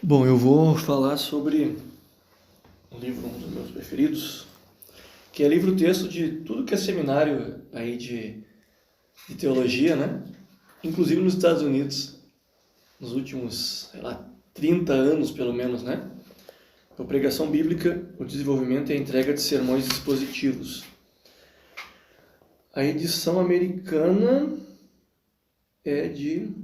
Bom, eu vou falar sobre um livro, um dos meus preferidos, que é livro-texto de tudo que é seminário aí de teologia, né? Inclusive nos Estados Unidos, nos últimos, 30 anos pelo menos, né? A Pregação Bíblica, o Desenvolvimento e a Entrega de Sermões Expositivos. A edição americana é de...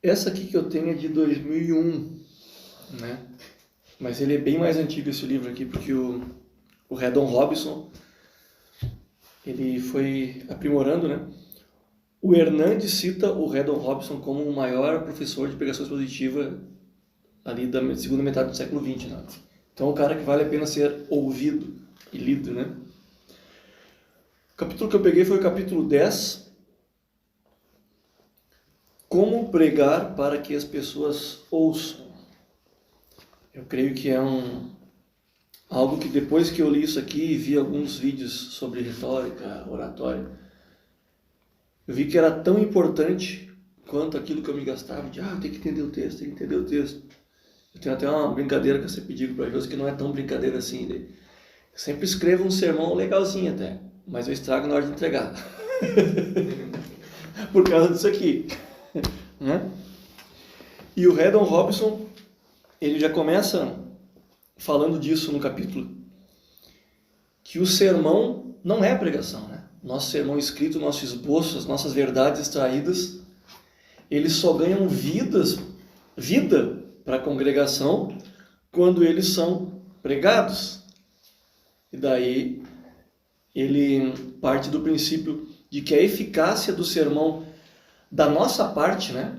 Essa aqui que eu tenho é de 2001, né? Mas ele é bem mais antigo, esse livro aqui, porque o Redon Robinson, ele foi aprimorando, né? O Hernandes cita o Redon Robinson como o maior professor de pregação expositiva ali da segunda metade do século XX, né? Então é um cara que vale a pena ser ouvido e lido, né? O capítulo que eu peguei foi o capítulo 10, Como pregar para que as pessoas ouçam. Eu creio que é algo que depois que eu li isso aqui e vi alguns vídeos sobre retórica, oratória, eu vi que era tão importante quanto aquilo que eu me gastava de tem que entender o texto, tem que entender o texto. Eu tenho até uma brincadeira que você pediu para Deus, que não é tão brincadeira assim. Eu sempre escrevo um sermão legalzinho até, mas eu estrago na hora de entregar. Por causa disso aqui. Né? E o Redon Robinson, ele já começa falando disso no capítulo, que o sermão não é pregação, né? Nosso sermão escrito, nosso esboço, as nossas verdades extraídas, eles só ganham vida para a congregação quando eles são pregados. E daí ele parte do princípio de que a eficácia do sermão da nossa parte, né?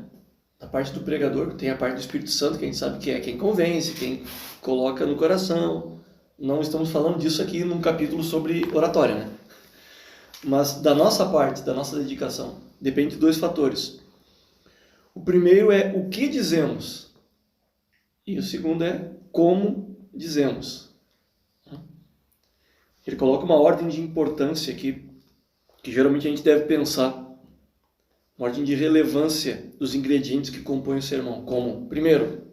Da parte do pregador, tem a parte do Espírito Santo, que a gente sabe que é quem convence, quem coloca no coração. Não estamos falando disso aqui num capítulo sobre oratória, né? Mas da nossa parte, da nossa dedicação, depende de dois fatores. O primeiro é o que dizemos, e o segundo é como dizemos. Ele coloca uma ordem de importância aqui, que geralmente a gente deve pensar. Uma ordem de relevância dos ingredientes que compõem o sermão, como, primeiro,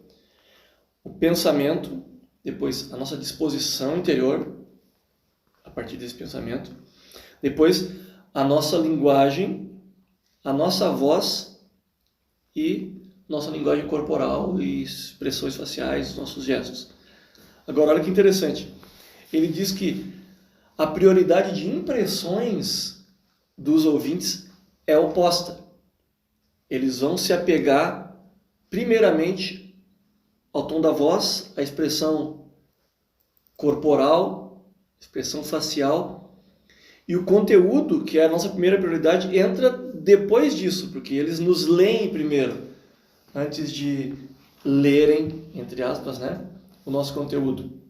o pensamento, depois a nossa disposição interior, a partir desse pensamento, depois a nossa linguagem, a nossa voz e nossa linguagem corporal e expressões faciais, nossos gestos. Agora, olha que interessante, ele diz que a prioridade de impressões dos ouvintes é oposta. Eles vão se apegar, primeiramente, ao tom da voz, à expressão corporal, expressão facial, e o conteúdo, que é a nossa primeira prioridade, entra depois disso, porque eles nos leem primeiro, antes de lerem, entre aspas, né, o nosso conteúdo.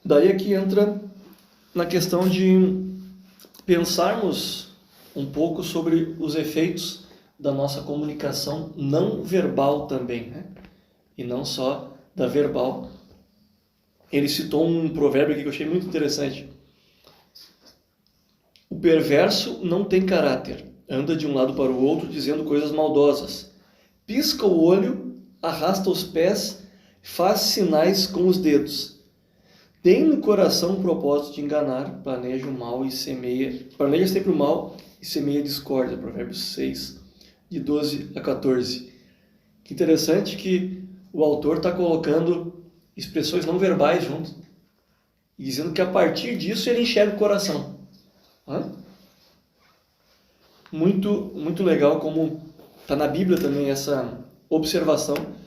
Daí aqui entra na questão de pensarmos um pouco sobre os efeitos da nossa comunicação não verbal também, né? E não só da verbal. Ele citou um provérbio aqui que eu achei muito interessante. O perverso não tem caráter, anda de um lado para o outro dizendo coisas maldosas. Pisca o olho, arrasta os pés, faz sinais com os dedos. Tem no coração um propósito de enganar, planeja sempre o mal e semeia discórdia. Provérbios 6, de 12 a 14. Que interessante que o autor está colocando expressões não verbais junto, e dizendo que a partir disso ele enxerga o coração. Muito, muito legal como está na Bíblia também essa observação,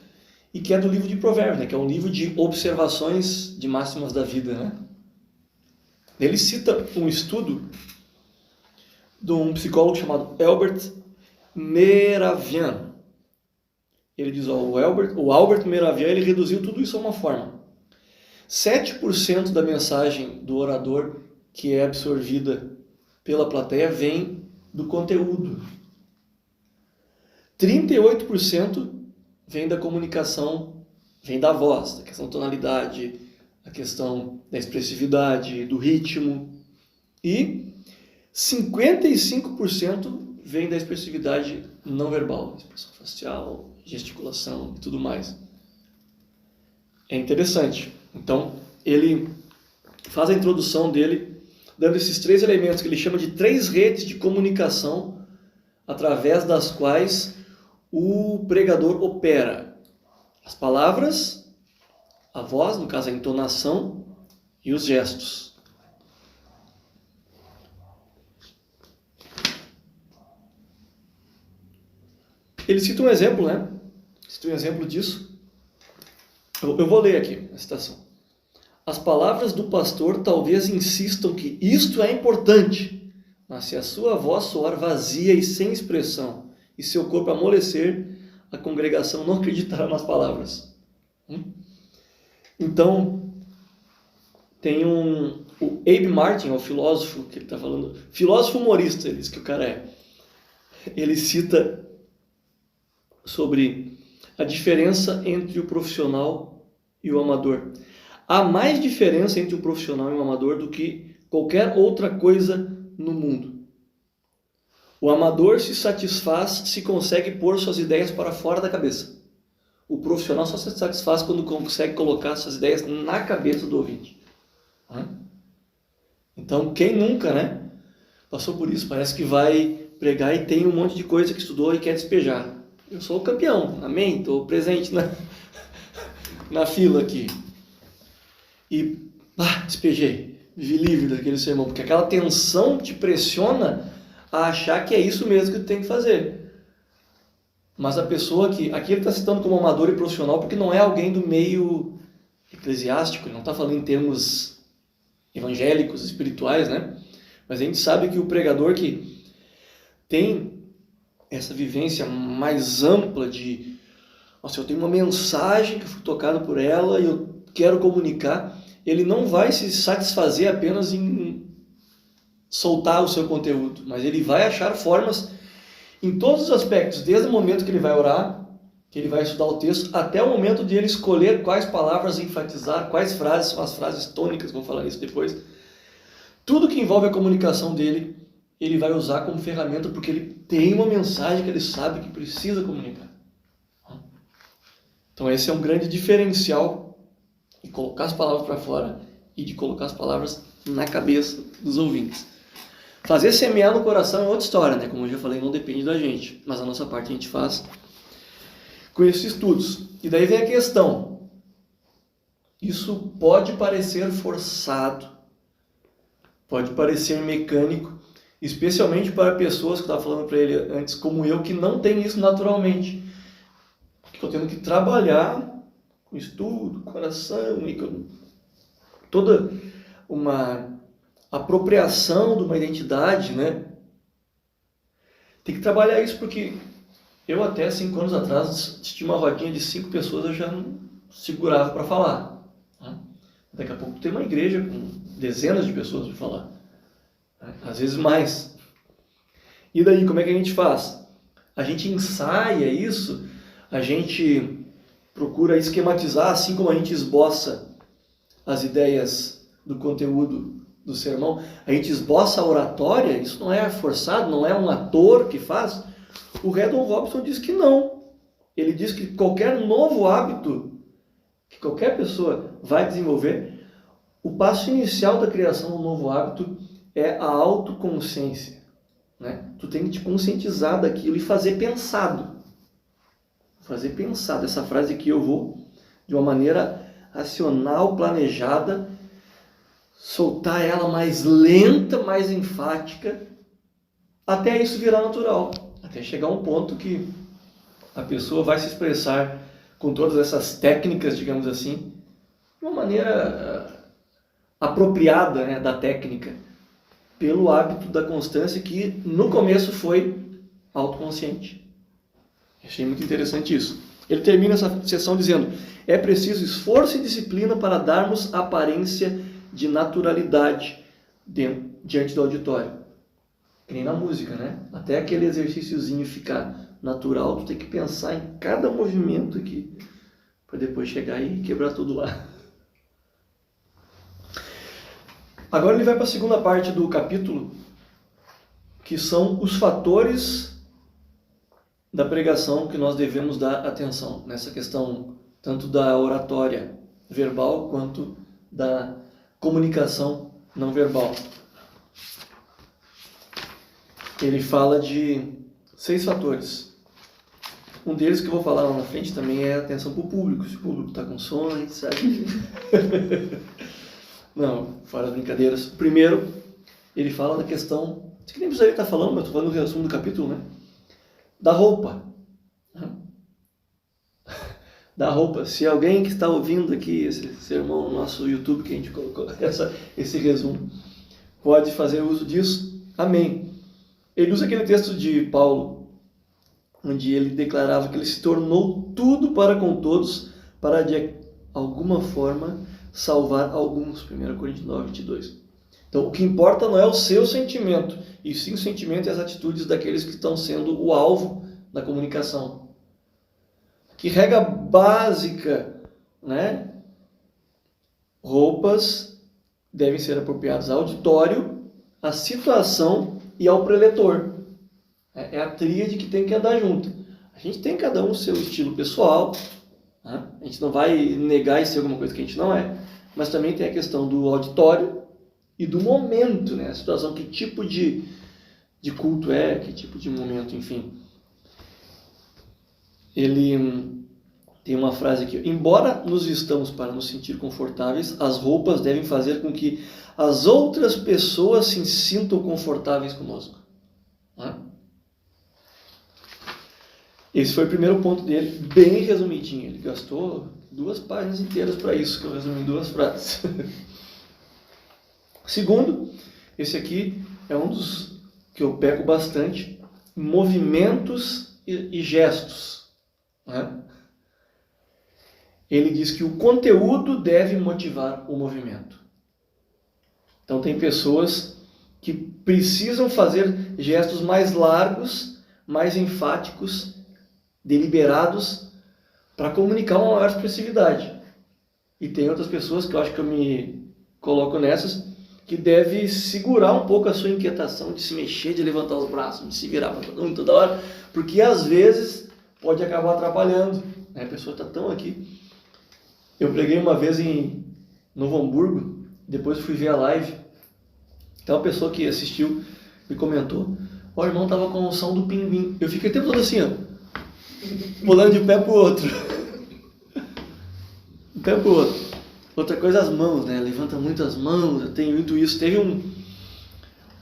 e que é do livro de Provérbios, né? Que é um livro de observações de máximas da vida, né? Ele cita um estudo de um psicólogo chamado Albert Mehrabian. Ele diz, o Albert Mehrabian, ele reduziu tudo isso a uma forma. 7% da mensagem do orador que é absorvida pela plateia vem do conteúdo. 38% vem da comunicação, vem da voz, da questão da tonalidade, a questão da expressividade, do ritmo. E 55% vem da expressividade não verbal, expressão facial, gesticulação e tudo mais. É interessante. Então, ele faz a introdução dele, dando esses 3 elementos que ele chama de 3 redes de comunicação, através das quais o pregador opera. As palavras, a voz, no caso a entonação, e os gestos. Ele cita um exemplo, né? Cita um exemplo disso. Eu vou ler aqui a citação. As palavras do pastor talvez insistam que isto é importante, mas se a sua voz soar vazia e sem expressão, e seu corpo amolecer, a congregação não acreditará nas palavras. Então, tem o Abe Martin, o filósofo que ele está falando, filósofo humorista, ele diz que o cara é. Ele cita sobre a diferença entre o profissional e o amador. Há mais diferença entre um profissional e um amador do que qualquer outra coisa no mundo. O amador se satisfaz se consegue pôr suas ideias para fora da cabeça. O profissional só se satisfaz quando consegue colocar suas ideias na cabeça do ouvinte. Então, quem nunca, né, passou por isso? Parece que vai pregar e tem um monte de coisa que estudou e quer despejar. Eu sou o campeão, amém? Estou presente na fila aqui. E despejei, vivi livre daquele sermão, porque aquela tensão te pressiona a achar que é isso mesmo que tu tem que fazer. Mas a pessoa que... Aqui ele está citando como amador e profissional porque não é alguém do meio eclesiástico, ele não está falando em termos evangélicos, espirituais, né? Mas a gente sabe que o pregador que tem essa vivência mais ampla de... Nossa, eu tenho uma mensagem que eu fui tocado por ela e eu quero comunicar. Ele não vai se satisfazer apenas em soltar o seu conteúdo, mas ele vai achar formas em todos os aspectos, desde o momento que ele vai orar, que ele vai estudar o texto, até o momento de ele escolher quais palavras enfatizar, quais frases são as frases tônicas, vamos falar isso depois. Tudo que envolve a comunicação dele, ele vai usar como ferramenta, porque ele tem uma mensagem que ele sabe que precisa comunicar. Então esse é um grande diferencial de colocar as palavras para fora e de colocar as palavras na cabeça dos ouvintes. Fazer semear no coração é outra história, né? Como eu já falei, não depende da gente, mas a nossa parte a gente faz com esses estudos. E daí vem a questão. Isso pode parecer forçado, pode parecer mecânico, especialmente para pessoas que eu estava falando para ele antes, como eu, que não tem isso naturalmente. Que estou tendo que trabalhar com estudo, coração e com toda uma apropriação de uma identidade, né? Tem que trabalhar isso porque eu até 5 anos atrás, se tinha uma rodinha de 5 pessoas, eu já não segurava para falar. Daqui a pouco tem uma igreja com dezenas de pessoas para falar. Às vezes mais. E daí, como é que a gente faz? A gente ensaia isso, a gente procura esquematizar, assim como a gente esboça as ideias do conteúdo do sermão, a gente esboça a oratória, isso não é forçado, não é um ator que faz. O Redon Robson diz que não. Ele diz que qualquer novo hábito que qualquer pessoa vai desenvolver, o passo inicial da criação do novo hábito é a autoconsciência. Né? Tu tem que te conscientizar daquilo e fazer pensado. Fazer pensado. Essa frase aqui eu vou, de uma maneira racional, planejada, soltar ela mais lenta, mais enfática, até isso virar natural. Até chegar a um ponto que a pessoa vai se expressar com todas essas técnicas, digamos assim, de uma maneira apropriada, né, da técnica, pelo hábito da constância que no começo foi autoconsciente. Achei muito interessante isso. Ele termina essa sessão dizendo: é preciso esforço e disciplina para darmos aparência de naturalidade diante do auditório. Que nem na música, né? Até aquele exercíciozinho ficar natural, tu tem que pensar em cada movimento aqui, para depois chegar e quebrar tudo lá. Agora ele vai para a segunda parte do capítulo, que são os fatores da pregação que nós devemos dar atenção nessa questão, tanto da oratória verbal quanto da comunicação não verbal. Ele fala de 6 fatores. Um deles que eu vou falar lá na frente também é a atenção para o público. Se o público está com sono, a gente sabe. Não, fora as brincadeiras. Primeiro, ele fala da questão, isso que nem precisaria estar falando, mas estou falando no resumo do capítulo, né? Da roupa. Da roupa. Se alguém que está ouvindo aqui esse sermão no nosso YouTube, que a gente colocou esse resumo, pode fazer uso disso, amém. Ele usa aquele texto de Paulo, onde ele declarava que ele se tornou tudo para com todos, para de alguma forma salvar alguns. 1 Coríntios 9, 22. Então, o que importa não é o seu sentimento, e sim o sentimento e as atitudes daqueles que estão sendo o alvo da comunicação. Que regra básica, né? Roupas devem ser apropriadas ao auditório, à situação e ao preletor. É a tríade que tem que andar junto. A gente tem cada um o seu estilo pessoal, né? A gente não vai negar e ser alguma coisa que a gente não é, mas também tem a questão do auditório e do momento, né? A situação, que tipo de culto é, que tipo de momento, enfim. Ele tem uma frase aqui: embora nos vistamos para nos sentir confortáveis, as roupas devem fazer com que as outras pessoas se sintam confortáveis conosco. Esse foi o primeiro ponto dele, bem resumidinho. Ele gastou 2 páginas inteiras para isso, que eu resumi em 2 frases. Segundo, esse aqui é um dos que eu pego bastante: movimentos e gestos. Ele diz que o conteúdo deve motivar o movimento. Então tem pessoas que precisam fazer gestos mais largos, mais enfáticos, deliberados, para comunicar uma maior expressividade. E tem outras pessoas, que eu acho que eu me coloco nessas, que deve segurar um pouco a sua inquietação de se mexer, de levantar os braços, de se virar para todo mundo toda hora, porque às vezes pode acabar atrapalhando. A pessoa está tão aqui. Eu preguei uma vez em Novo Hamburgo, depois fui ver a live. Então a pessoa que assistiu me comentou: o irmão estava com a unção do pinguim. Eu fiquei o tempo todo assim, pulando de um pé pro outro. Um pé pro outro. Outra coisa, as mãos, né? Levanta muito as mãos, eu tenho muito isso. Teve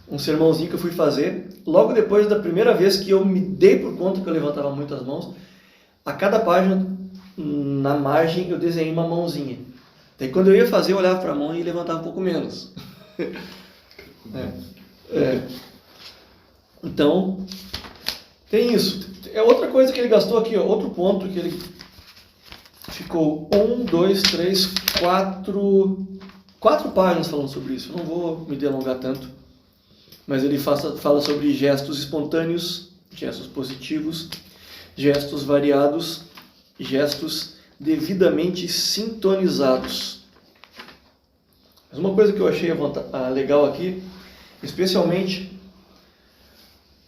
um sermãozinho que eu fui fazer, logo depois da primeira vez que eu me dei por conta que eu levantava muito as mãos. A cada página, na margem, eu desenhei uma mãozinha. Daí quando eu ia fazer, eu olhava para a mão e levantava um pouco menos. Então, tem isso. É outra coisa que ele gastou aqui, outro ponto que ele ficou 4 páginas falando sobre isso. Eu não vou me delongar tanto, mas ele fala sobre gestos espontâneos, gestos positivos, gestos variados, gestos devidamente sintonizados. Mas uma coisa que eu achei legal aqui, especialmente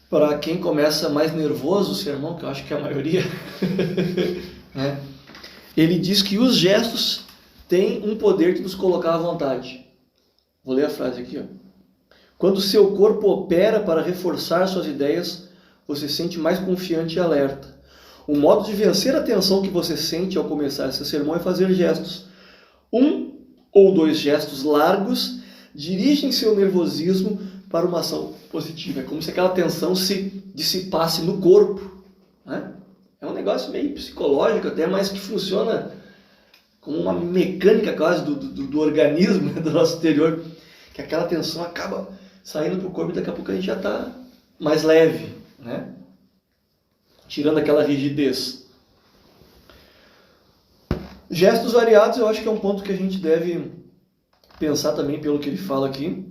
para quem começa mais nervoso o sermão, que eu acho que é a maioria, né? Ele diz que os gestos têm um poder de nos colocar à vontade. Vou ler a frase aqui. Quando seu corpo opera para reforçar suas ideias, você se sente mais confiante e alerta. O modo de vencer a tensão que você sente ao começar esse sermão é fazer gestos. 1 ou 2 gestos largos dirigem seu nervosismo para uma ação positiva. É como se aquela tensão se dissipasse no corpo, né? É um negócio meio psicológico até, mas que funciona como uma mecânica quase do organismo, né, do nosso interior, que aquela tensão acaba saindo para o corpo e daqui a pouco a gente já está mais leve, né? Tirando aquela rigidez. Gestos variados, eu acho que é um ponto que a gente deve pensar também pelo que ele fala aqui.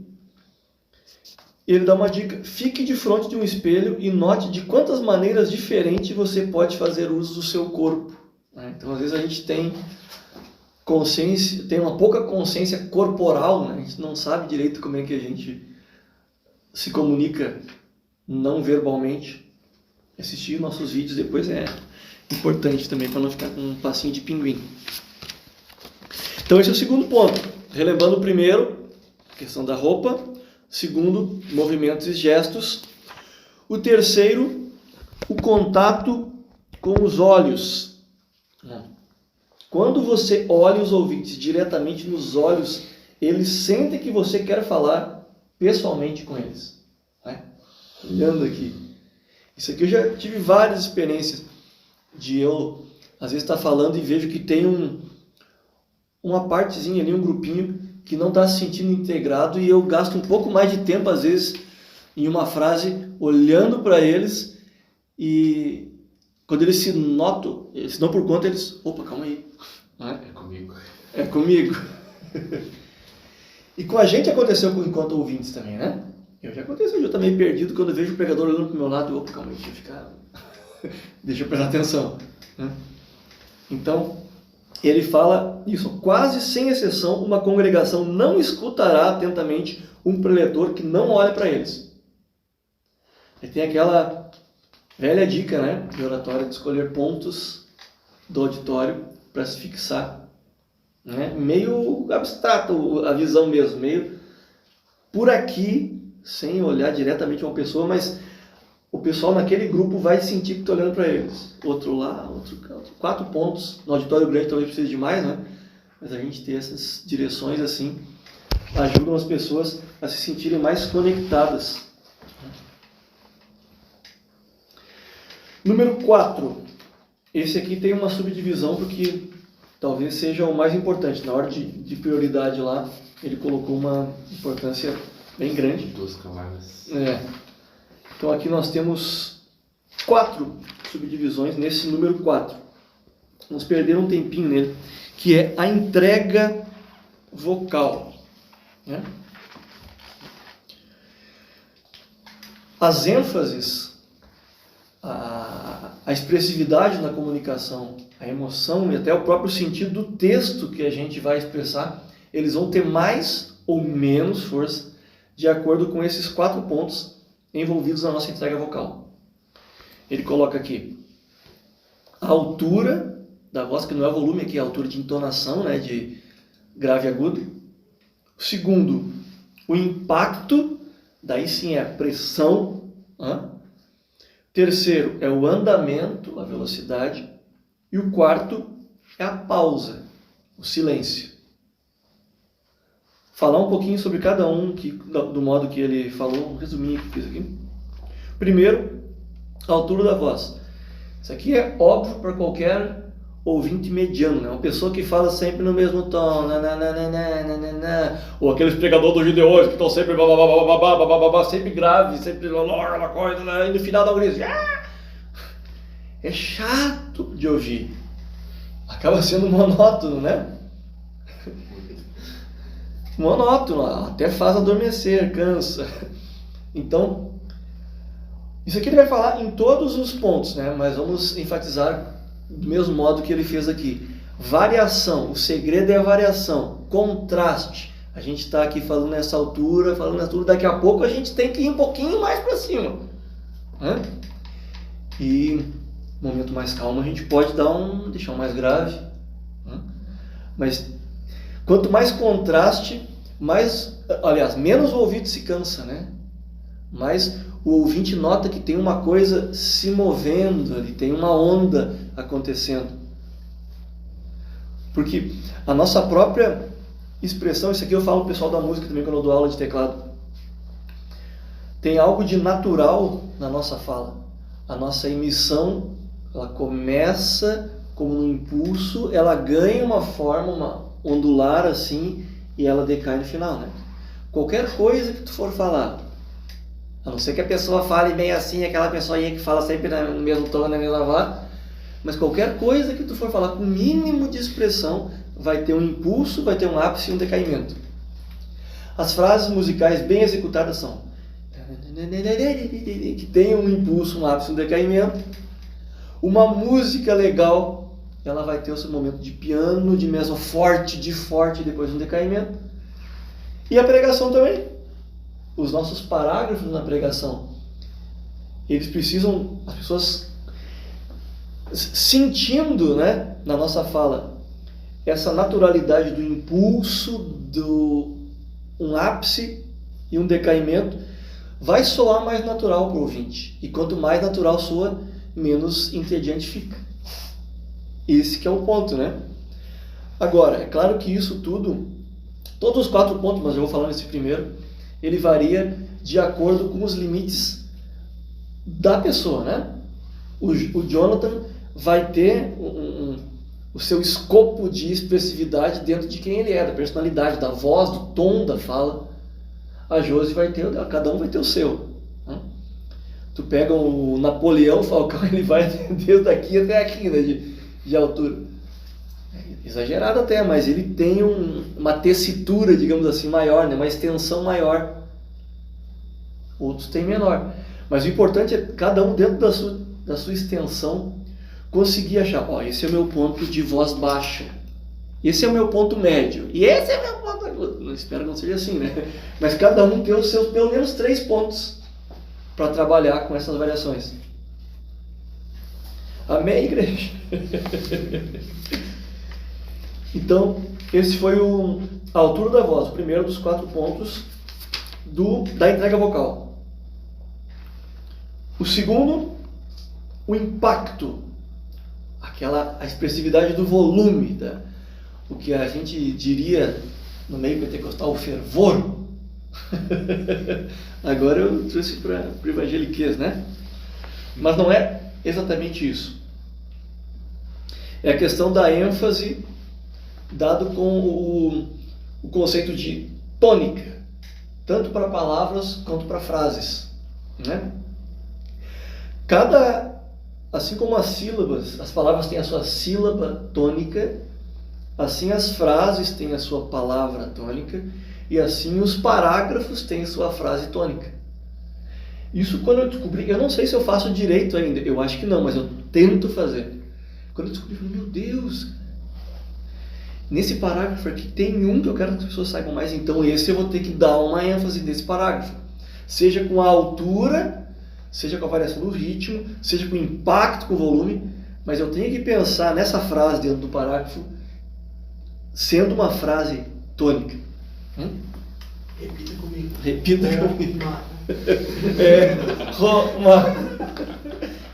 Ele dá uma dica: fique de frente de um espelho e note de quantas maneiras diferentes você pode fazer uso do seu corpo. Então, às vezes a gente tem consciência, tem uma pouca consciência corporal, né? A gente não sabe direito como é que a gente se comunica não verbalmente. Assistir nossos vídeos depois é importante também para não ficar com um passinho de pinguim. Então esse é o segundo ponto. Relembrando o primeiro, a questão da roupa. Segundo, movimentos e gestos. O terceiro, o contato com os olhos. Quando você olha os ouvintes diretamente nos olhos, eles sentem que você quer falar pessoalmente com eles. Olhando aqui. Isso aqui eu já tive várias experiências de eu, às vezes, estar falando e vejo que tem uma partezinha ali, um grupinho, que não está se sentindo integrado e eu gasto um pouco mais de tempo, às vezes, em uma frase, olhando para eles e quando eles se notam, eles se dão por conta, eles, opa, calma aí. É comigo. É comigo. E com a gente aconteceu enquanto ouvintes também, né? Eu já aconteceu, eu também perdido quando eu vejo o pregador olhando pro meu lado, opa, calma aí, deixa eu ficar... deixa eu prestar atenção. Então, ele fala isso, quase sem exceção, uma congregação não escutará atentamente um preletor que não olha para eles. E tem aquela velha dica, né, de oratória, de escolher pontos do auditório para se fixar. Né? Meio abstrato a visão mesmo, meio por aqui, sem olhar diretamente uma pessoa, mas o pessoal naquele grupo vai sentir que está olhando para eles. Outro lá, outro 4 pontos. No auditório grande talvez precise de mais, né? Mas a gente ter essas direções assim ajudam as pessoas a se sentirem mais conectadas. Número 4. Esse aqui tem uma subdivisão porque talvez seja o mais importante. Na ordem de prioridade lá, ele colocou uma importância bem grande. 2 camadas. Então aqui nós temos 4 subdivisões nesse número 4. Vamos perder um tempinho nele, que é a entrega vocal. Né? As ênfases, a expressividade na comunicação, a emoção e até o próprio sentido do texto que a gente vai expressar, eles vão ter mais ou menos força de acordo com esses 4 pontos envolvidos na nossa entrega vocal. Ele coloca aqui a altura da voz, que não é volume aqui, é a altura de entonação, né, de grave e agudo. O segundo, o impacto, daí sim é a pressão. Terceiro é o andamento, a velocidade. E o quarto é a pausa, o silêncio. Falar um pouquinho sobre cada um do modo que ele falou, um resuminho que fiz aqui. Primeiro, a altura da voz. Isso aqui é óbvio para qualquer ouvinte mediano, né? Uma pessoa que fala sempre no mesmo tom, ou aqueles pregadores do Gideões que estão sempre sempre grave, sempre uma coisa, e no final dá um grito. É chato de ouvir. Acaba sendo monótono, né? Monótono, até faz adormecer, cansa. Então, isso aqui ele vai falar em todos os pontos, né? Mas vamos enfatizar do mesmo modo que ele fez aqui. Variação, o segredo é a variação. Contraste, a gente está aqui falando nessa altura, daqui a pouco a gente tem que ir um pouquinho mais para cima. E no momento mais calmo a gente pode deixar um mais grave. Mas quanto mais contraste, menos o ouvido se cansa, né? Mas o ouvinte nota que tem uma coisa se movendo ali, tem uma onda acontecendo. Porque a nossa própria expressão, isso aqui eu falo pro pessoal da música também quando eu dou aula de teclado, tem algo de natural na nossa fala. A nossa emissão, ela começa como um impulso, ela ganha uma forma, uma ondular assim, e ela decai no final, né? Qualquer coisa que tu for falar, a não ser que a pessoa fale bem assim, aquela pessoinha que fala sempre no mesmo tom, na mesma voz, mas qualquer coisa que tu for falar com o mínimo de expressão, vai ter um impulso, vai ter um ápice e um decaimento. As frases musicais bem executadas são que tem um impulso, um ápice e um decaimento. Uma música legal, ela vai ter o seu momento de piano, de mesa forte, depois um decaimento. E a pregação também. Os nossos parágrafos na pregação, eles precisam, as pessoas sentindo, né, na nossa fala, essa naturalidade do impulso, um ápice e um decaimento, vai soar mais natural para o ouvinte. E quanto mais natural soa, menos entediante fica. Esse que é o ponto, né? Agora, é claro que isso tudo, todos os 4 pontos, mas eu vou falar nesse primeiro, ele varia de acordo com os limites da pessoa, né? O Jonathan vai ter o seu escopo de expressividade dentro de quem ele é, da personalidade, da voz, do tom da fala. A Josi vai ter, cada um vai ter o seu, né? Tu pega o Napoleão Falcão, ele vai desde aqui até aqui, né, de altura. Exagerado até, mas ele tem uma tessitura, digamos assim, maior, né, uma extensão maior. Outros têm menor. Mas o importante é cada um dentro da sua extensão conseguir achar, esse é o meu ponto de voz baixa, esse é o meu ponto médio, e esse é o meu ponto agudo. Não, espero que não seja assim, né? Mas cada um tem os seus pelo menos 3 pontos para trabalhar com essas variações. Amém, igreja? Então, esse foi a altura da voz, o primeiro dos 4 pontos da entrega vocal. O segundo, o impacto, a expressividade do volume, o que a gente diria no meio pentecostal, o fervor. Agora eu trouxe para o evangeliquez, né? Mas não é exatamente isso. É a questão da ênfase dado com o conceito de tônica, tanto para palavras quanto para frases, né? Assim como as sílabas, as palavras têm a sua sílaba tônica, assim as frases têm a sua palavra tônica, e assim os parágrafos têm a sua frase tônica. Isso quando eu descobri, eu não sei se eu faço direito ainda, eu acho que não, mas eu tento fazer. Quando eu descobri, eu falei, meu Deus, nesse parágrafo aqui tem um que eu quero que as pessoas saibam mais, então esse eu vou ter que dar uma ênfase nesse parágrafo. Seja com a altura, seja com a variação do ritmo, seja com o impacto, com o volume, mas eu tenho que pensar nessa frase dentro do parágrafo sendo uma frase tônica. Repita comigo. Repita comigo.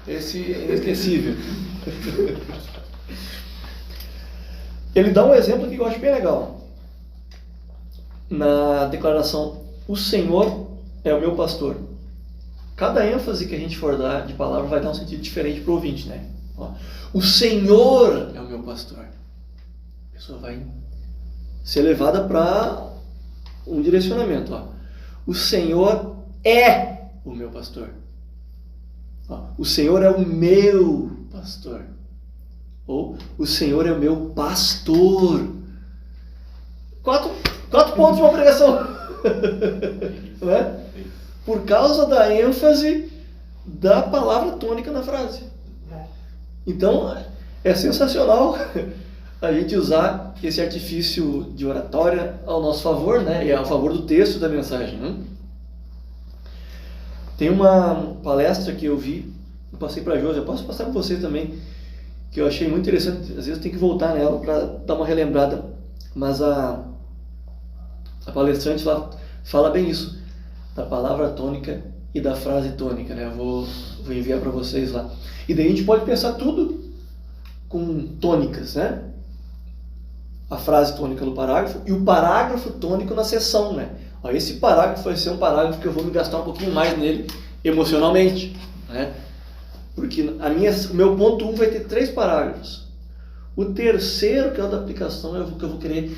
Esse é inesquecível. Ele dá um exemplo que eu acho bem legal. Na declaração, o Senhor é o meu pastor. Cada ênfase que a gente for dar de palavra vai dar um sentido diferente para o ouvinte, né? O Senhor é o meu pastor. A pessoa vai ser levada para um direcionamento. O Senhor é o meu pastor. O Senhor é o meu pastor. Ou o Senhor é o meu pastor. 4 pontos de uma pregação. Não é? Por causa da ênfase da palavra tônica na frase. Então, é sensacional a gente usar esse artifício de oratória ao nosso favor, né? E ao favor do texto da mensagem, né? Tem uma palestra que eu vi, eu passei para a Josi, eu posso passar para vocês também, que eu achei muito interessante. Às vezes tem que voltar nela para dar uma relembrada, mas a palestrante lá fala bem isso, da palavra tônica e da frase tônica, né? Eu vou enviar para vocês lá. E daí a gente pode pensar tudo com tônicas, né? A frase tônica no parágrafo e o parágrafo tônico na seção, né? Esse parágrafo vai ser um parágrafo que eu vou me gastar um pouquinho mais nele emocionalmente, né? Porque o meu ponto 1 vai ter 3 parágrafos. O terceiro, que é o da aplicação, é o que eu vou querer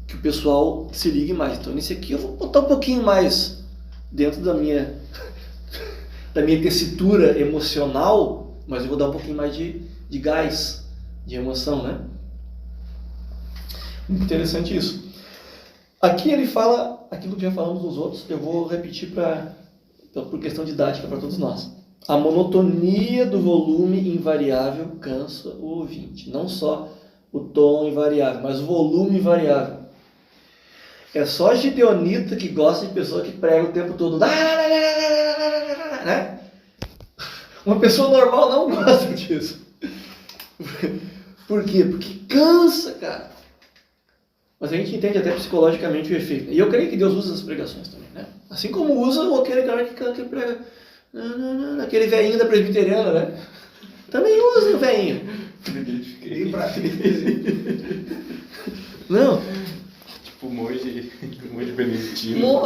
que o pessoal se ligue mais. Então, nesse aqui eu vou botar um pouquinho mais dentro da minha tessitura emocional, mas eu vou dar um pouquinho mais de gás, de emoção, né? Interessante isso. Aqui ele fala aquilo que já falamos nos outros, eu vou repetir por questão didática para todos nós. A monotonia do volume invariável cansa o ouvinte. Não só o tom invariável, mas o volume invariável. É só gideonita que gosta de pessoa que prega o tempo todo, né? Uma pessoa normal não gosta disso. Por quê? Porque cansa, cara. Mas a gente entende até psicologicamente o efeito. E eu creio que Deus usa as pregações também, né? Assim como usa aquele cara que prega, aquele velhinho da presbiteriana, né? Também usa o velhinho. Fiquei pra Não. Tipo, monge beneditino.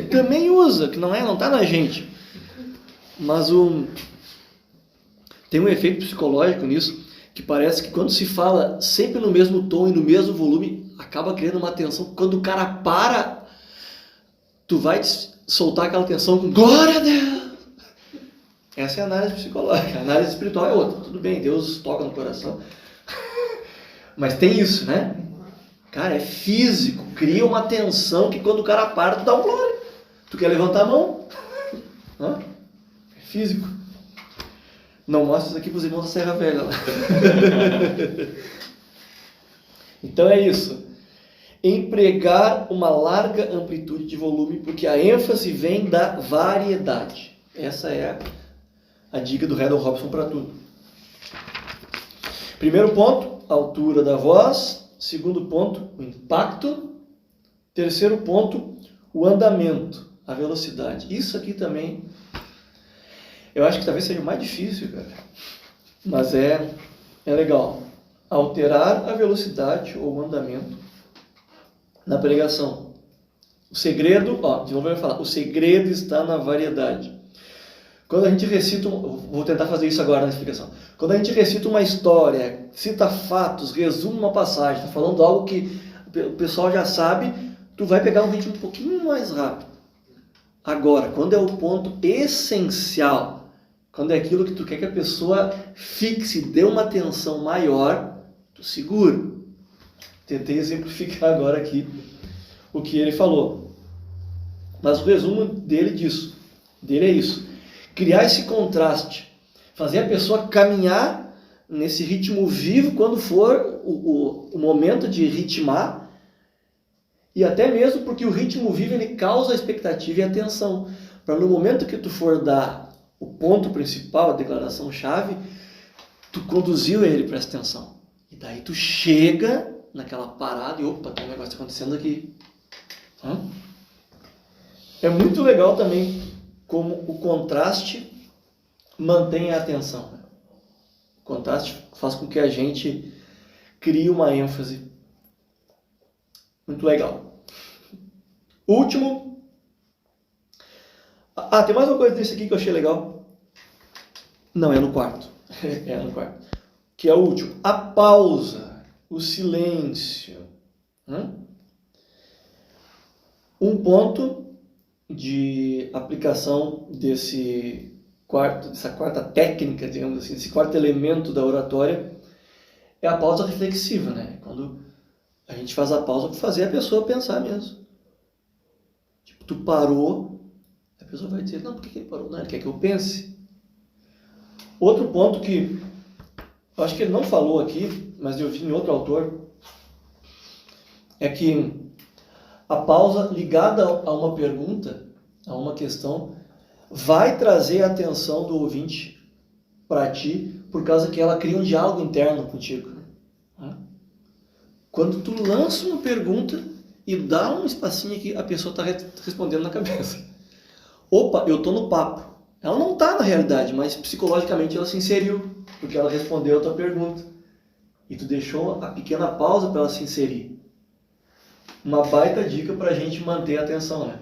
Também usa, que não tá na gente. Mas tem um efeito psicológico nisso, que parece que quando se fala sempre no mesmo tom e no mesmo volume, acaba criando uma tensão. Quando o cara para, tu vai soltar aquela tensão com glória a Deus. Essa é a análise psicológica. A análise espiritual é outra. Tudo bem, Deus toca no coração. Mas tem isso, né? Cara, é físico. Cria uma tensão que quando o cara para, tu dá um glória. Tu quer levantar a mão? É físico. Não mostra isso aqui para os irmãos da Serra Velha. Então é isso. Empregar uma larga amplitude de volume, porque a ênfase vem da variedade. Essa é a dica do Haddon Robson para tudo. Primeiro ponto, a altura da voz. Segundo ponto, o impacto. Terceiro ponto, o andamento, a velocidade. Isso aqui também, eu acho que talvez seja o mais difícil, cara. Mas é legal. Alterar a velocidade ou o andamento na pregação. O segredo, de novo eu vou falar, o segredo está na variedade. Quando a gente recita, vou tentar fazer isso agora na explicação. Quando a gente recita uma história, cita fatos, resume uma passagem, está falando algo que o pessoal já sabe, tu vai pegar um ritmo um pouquinho mais rápido. Agora, quando é o ponto essencial, quando é aquilo que tu quer que a pessoa fixe, dê uma atenção maior, tu segura. Tentei exemplificar agora aqui o que ele falou. Mas o resumo dele é isso. Criar esse contraste. Fazer a pessoa caminhar nesse ritmo vivo quando for o momento de ritmar. E até mesmo porque o ritmo vivo ele causa expectativa e atenção. Para no momento que tu for dar o ponto principal, a declaração-chave, tu conduziu ele, presta atenção. E daí tu chega naquela parada e opa, tem um negócio acontecendo aqui. É muito legal também como o contraste mantém a atenção. O contraste faz com que a gente crie uma ênfase. Muito legal. Último. Tem mais uma coisa desse aqui que eu achei legal. Não, é no quarto. É no quarto. Que é o último. A pausa. O silêncio. Um ponto de aplicação dessa quarta técnica, digamos assim, desse quarto elemento da oratória é a pausa reflexiva, né? Quando a gente faz a pausa para fazer a pessoa pensar mesmo. Tipo, tu parou, a pessoa vai dizer, não, por que ele parou? Não, ele quer que eu pense. Outro ponto que eu acho que ele não falou aqui, mas eu vi em outro autor, é que a pausa ligada a uma pergunta, a uma questão, vai trazer a atenção do ouvinte para ti, por causa que ela cria um diálogo interno contigo. Quando tu lança uma pergunta e dá um espacinho que a pessoa está respondendo na cabeça. Opa, eu estou no papo. Ela não está na realidade, mas psicologicamente ela se inseriu, porque ela respondeu a tua pergunta. E tu deixou a pequena pausa para ela se inserir. Uma baita dica para a gente manter a atenção, né,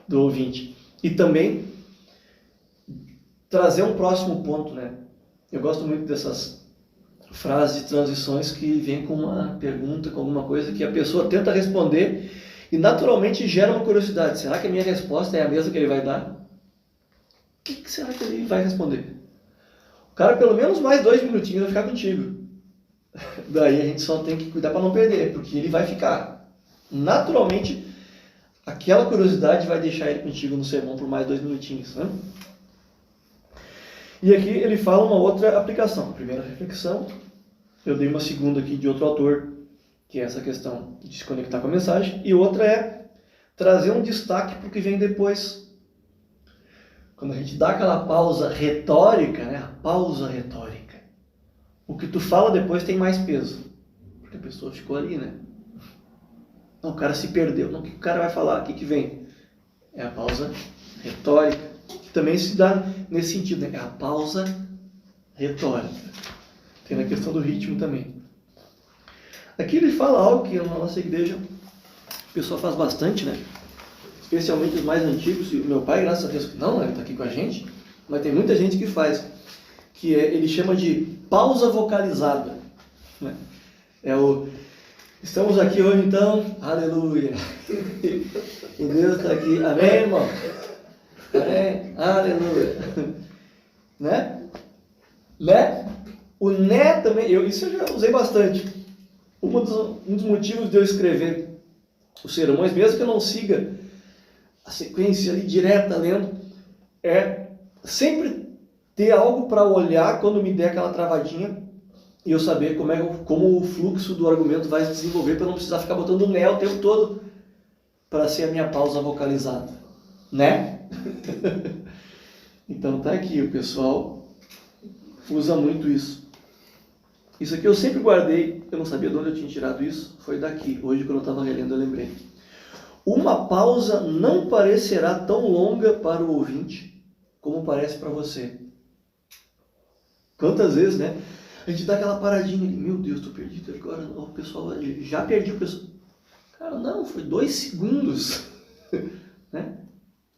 do ouvinte. E também trazer um próximo ponto, né? Eu gosto muito dessas frases de transições que vêm com uma pergunta, com alguma coisa que a pessoa tenta responder e naturalmente gera uma curiosidade. Será que a minha resposta é a mesma que ele vai dar? O que será que ele vai responder? O cara pelo menos mais 2 minutinhos vai ficar contigo. Daí a gente só tem que cuidar para não perder, porque ele vai ficar. Naturalmente, aquela curiosidade vai deixar ele contigo no sermão por mais 2 minutinhos, né? E aqui ele fala uma outra aplicação. A primeira reflexão, eu dei uma segunda aqui de outro autor, que é essa questão de se conectar com a mensagem, e outra é trazer um destaque para o que vem depois. quando a gente dá aquela pausa retórica, né? A pausa retórica. O que tu fala depois tem mais peso. Porque a pessoa ficou ali, né? Não, o cara se perdeu. Não, o que o cara vai falar? O que vem? É a pausa retórica. Que também se dá nesse sentido, né? É a pausa retórica. Tem na questão do ritmo também. Aqui ele fala algo que na nossa igreja o pessoal faz bastante, né? Especialmente os mais antigos. E o meu pai, graças a Deus, que não, ele está aqui com a gente, mas tem muita gente que faz, que ele chama de pausa vocalizada, né? Estamos aqui hoje então, aleluia, e Deus está aqui, amém, irmão? Amém, aleluia, né? O né também, isso eu já usei bastante. Um dos motivos de eu escrever os sermões, mesmo que eu não siga a sequência ali direta lendo, é sempre ter algo para olhar quando me der aquela travadinha e eu saber como o fluxo do argumento vai se desenvolver, para não precisar ficar botando né o tempo todo para ser a minha pausa vocalizada, né? Então tá aqui, o pessoal usa muito isso. Isso aqui eu sempre guardei, eu não sabia de onde eu tinha tirado isso, foi daqui. Hoje, quando eu estava relendo, eu lembrei. Uma pausa não parecerá tão longa para o ouvinte como parece para você. Quantas vezes, né? A gente dá aquela paradinha ali, meu Deus, estou perdido agora, o pessoal já perdi o pessoal. Cara, não, foi 2 segundos. Né?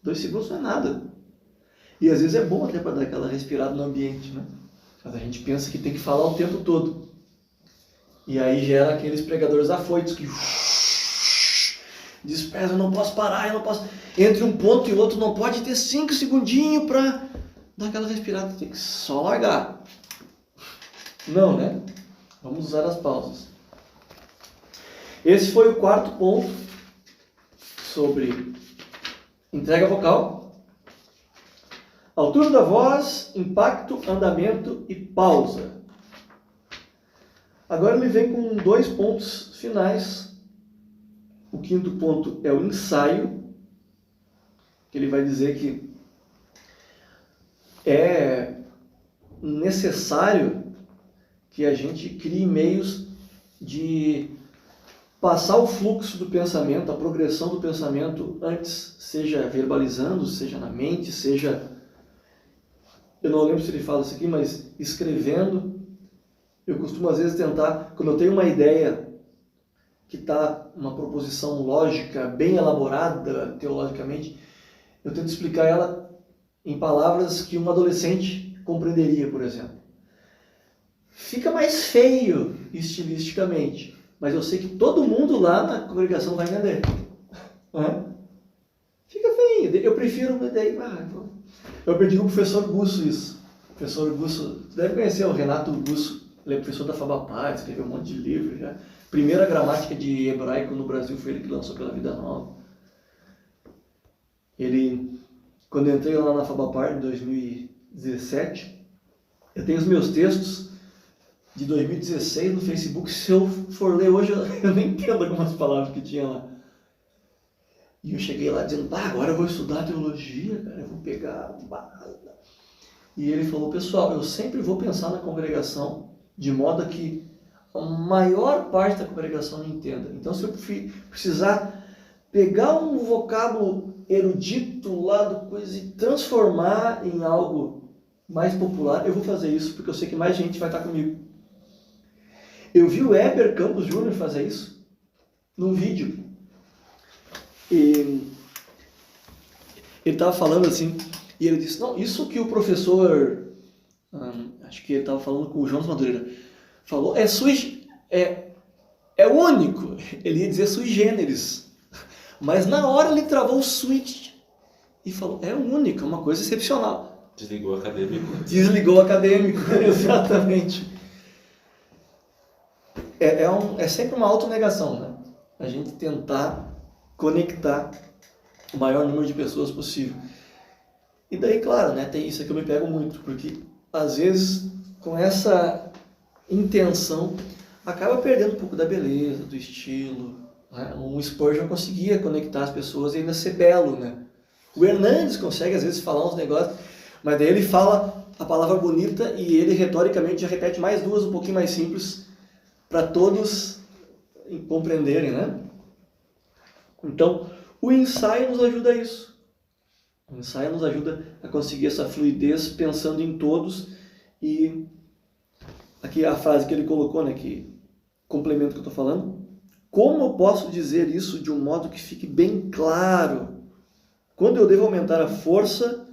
2 segundos não é nada. E às vezes é bom até para dar aquela respirada no ambiente, né? Mas a gente pensa que tem que falar o tempo todo. E aí gera aqueles pregadores afoitos que desprezam, eu não posso parar, eu não posso... Entre um ponto e outro não pode ter 5 segundinhos para dar aquela respirada, tem que só largar. Não, né? Vamos usar as pausas. Esse foi o 4º ponto sobre entrega vocal. Altura da voz, impacto, andamento e pausa. Agora ele vem com 2 pontos finais. O 5º ponto é o ensaio, que ele vai dizer que é necessário que a gente crie meios de passar o fluxo do pensamento, a progressão do pensamento antes, seja verbalizando, seja na mente, seja... Eu não lembro se ele fala isso aqui, mas escrevendo. Eu costumo às vezes tentar, quando eu tenho uma ideia que está uma proposição lógica, bem elaborada teologicamente, eu tento explicar ela em palavras que um adolescente compreenderia, por exemplo. Fica mais feio estilisticamente, mas eu sei que todo mundo lá na congregação vai entender. Fica feio. Eu prefiro... Eu aprendi com o professor Gusso isso. O professor Gusso, você deve conhecer o Renato Gusso, ele é professor da Fabapar, escreveu um monte de livros já. Primeira gramática de hebraico no Brasil foi ele que lançou pela Vida Nova. Ele, quando eu entrei lá na Fabapar em 2017, eu tenho os meus textos de 2016 no Facebook. Se eu for ler hoje, eu nem entendo algumas palavras que tinha lá. E eu cheguei lá dizendo, agora eu vou estudar teologia, cara, eu vou pegar... E ele falou, pessoal, eu sempre vou pensar na congregação de modo que a maior parte da congregação não entenda. Então, se eu precisar pegar um vocábulo erudito lá do coisa e transformar em algo mais popular, eu vou fazer isso, porque eu sei que mais gente vai estar comigo. Eu vi o Heber Campos Júnior fazer isso num vídeo. E ele estava falando assim, e ele disse, não, isso que o professor, acho que ele estava falando com o João Madureira, falou, é único, ele ia dizer sui generis, mas na hora ele travou o switch e falou, é único, é uma coisa excepcional. Desligou o acadêmico. Desligou o acadêmico, exatamente. É sempre uma autonegação, né? A gente tentar conectar o maior número de pessoas possível. E daí, claro, né, tem isso aqui, eu me pego muito, porque às vezes com essa intenção acaba perdendo um pouco da beleza, do estilo, né? Um Spurgeon conseguia conectar as pessoas e ainda ser belo, né? O Hernandes consegue às vezes falar uns negócios, mas daí ele fala a palavra bonita e ele retoricamente já repete mais duas um pouquinho mais simples para todos compreenderem, né? Então, o ensaio nos ajuda a isso. O ensaio nos ajuda a conseguir essa fluidez pensando em todos. E aqui a frase que ele colocou, né, que complementa o que eu estou falando. Como eu posso dizer isso de um modo que fique bem claro? Quando eu devo aumentar a força,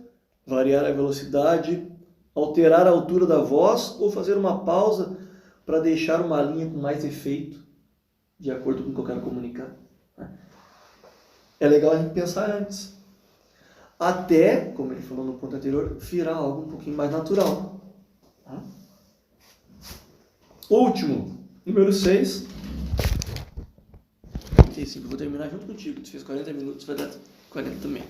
variar a velocidade, alterar a altura da voz ou fazer uma pausa para deixar uma linha com mais efeito, de acordo com o que eu quero comunicar? É legal a gente pensar antes. Até, como ele falou no ponto anterior, virar algo um pouquinho mais natural. Último, número 6. 35, eu vou terminar junto contigo. Tu fez 40 minutos, vai dar 40 também.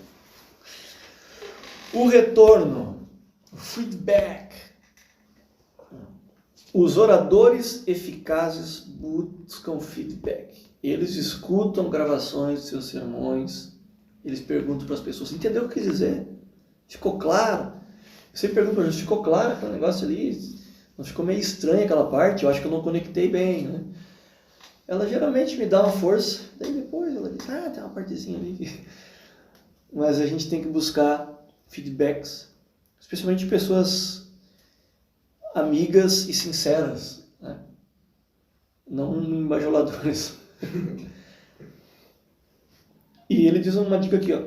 O retorno, o feedback. Os oradores eficazes buscam feedback. Eles escutam gravações de seus sermões. Eles perguntam para as pessoas, entendeu o que quis dizer? Ficou claro? Eu sempre pergunto para eles, ficou claro aquele negócio ali? Não ficou meio estranha aquela parte? Eu acho que eu não conectei bem, né? Ela geralmente me dá uma força, daí depois ela diz, tem uma partezinha ali. Mas a gente tem que buscar feedbacks, especialmente de pessoas amigas e sinceras, né? Não embajuladores. E ele diz uma dica aqui, ó.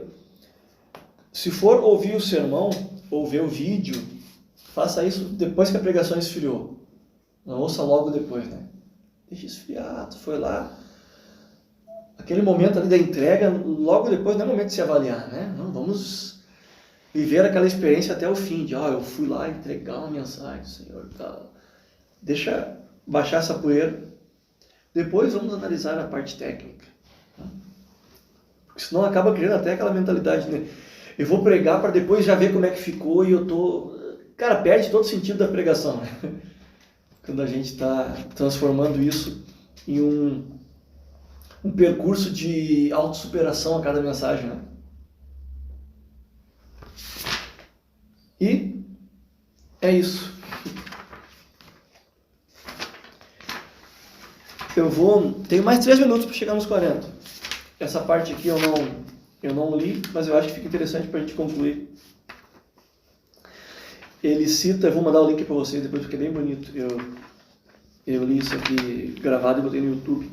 Se for ouvir o sermão ou ver o vídeo, faça isso depois que a pregação esfriou. Não ouça logo depois, né? Deixa esfriar, tu foi lá. Aquele momento ali da entrega, logo depois não é momento de se avaliar, né? Não, vamos viver aquela experiência até o fim, de eu fui lá entregar uma mensagem, Senhor, tá. Deixa baixar essa poeira. Depois vamos analisar a parte técnica. Porque senão acaba criando até aquela mentalidade, né? Eu vou pregar para depois já ver como é que ficou e eu tô... Cara, perde todo o sentido da pregação, né? Quando a gente está transformando isso em um percurso de autossuperação a cada mensagem, né? E é isso. Tenho mais 3 minutos para chegar nos 40. Essa parte aqui eu não li, mas eu acho que fica interessante para a gente concluir. Ele cita, eu vou mandar o link para vocês depois porque é bem bonito. Eu li isso aqui gravado e botei no YouTube.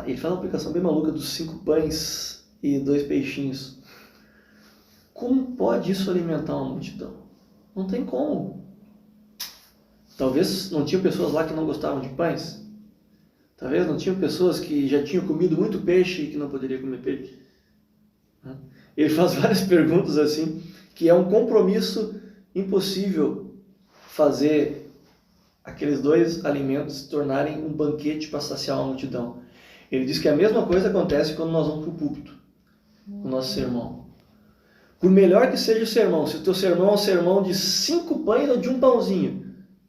Ele faz uma aplicação bem maluca dos 5 pães e 2 peixinhos. Como pode isso alimentar uma multidão? Não tem como. Talvez não tinha pessoas lá que não gostavam de pães. Talvez não tinham pessoas que já tinham comido muito peixe e que não poderiam comer peixe. Ele faz várias perguntas assim, que é um compromisso impossível fazer aqueles 2 alimentos se tornarem um banquete para saciar uma multidão. Ele diz que a mesma coisa acontece quando nós vamos para o púlpito, o nosso sermão. Por melhor que seja o sermão, se o teu sermão é um sermão de 5 pães ou de um pãozinho,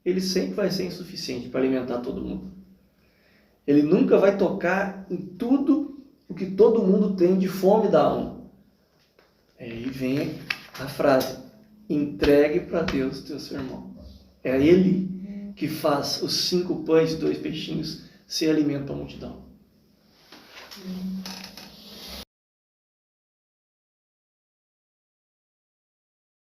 ele sempre vai ser insuficiente para alimentar todo mundo. Ele nunca vai tocar em tudo o que todo mundo tem de fome da alma. Aí vem a frase, entregue para Deus o teu sermão. É Ele que faz os 5 pães e 2 peixinhos ser alimento para a multidão.